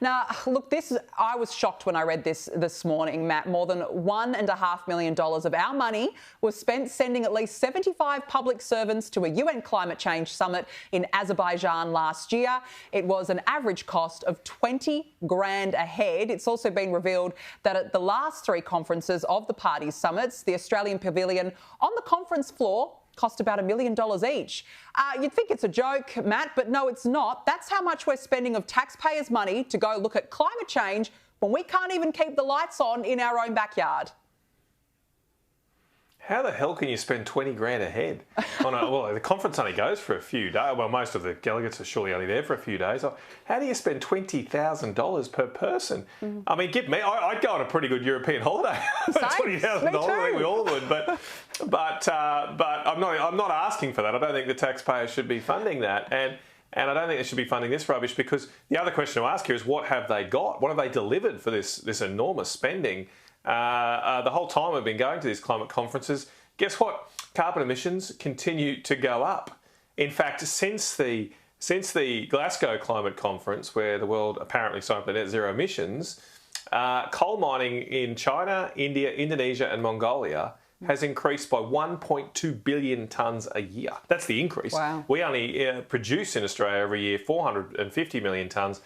Now, look, I was shocked when I read this morning, Matt. More than $1.5 million of our money was spent sending at least 75 public servants to a UN climate change summit in Azerbaijan last year. It was an average cost of 20 grand a head. It's also been revealed that at the last three conferences of the party's summits, the Australian pavilion on the conference floor cost about $1 million each. You'd think it's a joke, Matt, but no, it's not. That's how much we're spending of taxpayers' money to go look at climate change when we can't even keep the lights on in our own backyard. How the hell can you spend 20 grand a head? Well, the conference only goes for a few days. Well, most of the delegates are surely only there for a few days. How do you spend $20,000 per person? I mean, I'd go on a pretty good European holiday. $20,000, I think we all would. But I'm not asking for that. I don't think the taxpayers should be funding that. And I don't think they should be funding this rubbish, because the other question to ask here is, what have they got? What have they delivered for this enormous spending? The whole time we've been going to these climate conferences, guess what? Carbon emissions continue to go up. In fact, since the Glasgow climate conference, where the world apparently signed up for net zero emissions, coal mining in China, India, Indonesia and Mongolia has increased by 1.2 billion tonnes a year. That's the increase. Wow. We only produce in Australia every year 450 million tonnes.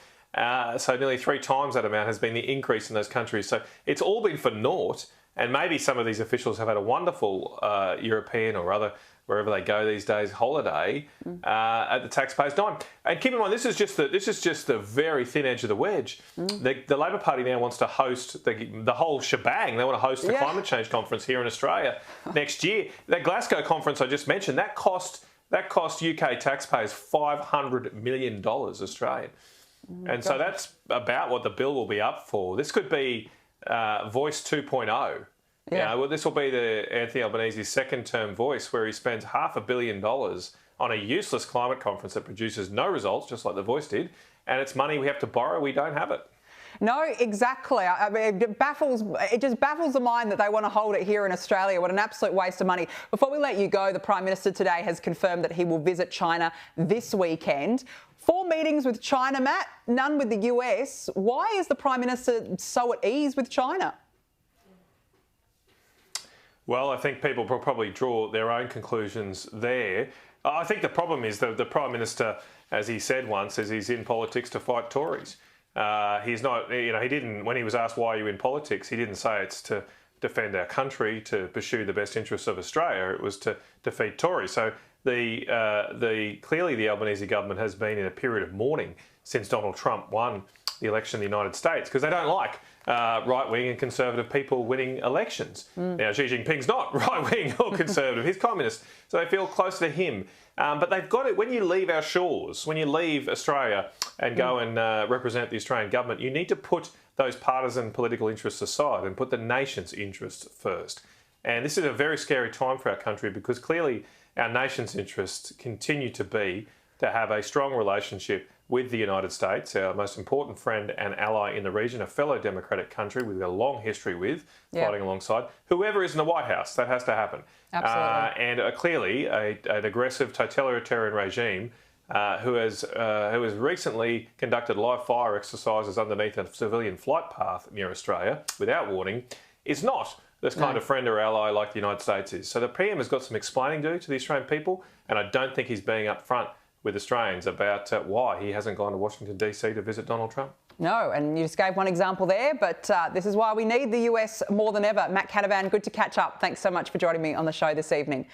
So nearly 3 times that amount has been the increase in those countries. So it's all been for naught, and maybe some of these officials have had a wonderful European or other, wherever they go these days, holiday at the taxpayers' dime. And keep in mind, this is just the very thin edge of the wedge. The Labor Party now wants to host the whole shebang. They want to host the climate change conference here in Australia next year. That Glasgow conference I just mentioned, that cost UK taxpayers $500 million Australian. And so that's about what the bill will be up for. This could be Voice 2.0. Yeah. This will be the Anthony Albanese's second-term Voice, where he spends $500 million on a useless climate conference that produces no results, just like the Voice did, and it's money we have to borrow. We don't have it. No, exactly. I mean, it just baffles the mind that they want to hold it here in Australia. What an absolute waste of money. Before we let you go, the Prime Minister today has confirmed that he will visit China this weekend. 4 meetings with China, Matt, none with the US. Why is the Prime Minister so at ease with China? Well, I think people will probably draw their own conclusions there. I think the problem is that the Prime Minister, as he said once, is he's in politics to fight Tories. He's not, he didn't, when he was asked why are you in politics, he didn't say it's to defend our country, to pursue the best interests of Australia. It was to defeat Tories. So clearly the Albanese government has been in a period of mourning since Donald Trump won the election in the United States, because they don't like right-wing and conservative people winning elections. Now, Xi Jinping's not right-wing or conservative, he's communist, so they feel close to him. But they've got it. When you leave our shores, when you leave Australia and go and represent the Australian government, you need to put those partisan political interests aside and put the nation's interests first. And this is a very scary time for our country, because clearly our nation's interests continue to be to have a strong relationship with the United States, our most important friend and ally in the region, a fellow democratic country with a long history with, fighting alongside whoever is in the White House. That has to happen. Absolutely. And clearly an aggressive totalitarian regime who has recently conducted live fire exercises underneath a civilian flight path near Australia without warning, is not this kind of friend or ally like the United States is. So the PM has got some explaining to do to the Australian people, and I don't think he's being upfront with Australians about why he hasn't gone to Washington, D.C. to visit Donald Trump. No, and you just gave one example there, but this is why we need the US more than ever. Matt Canavan, good to catch up. Thanks so much for joining me on the show this evening.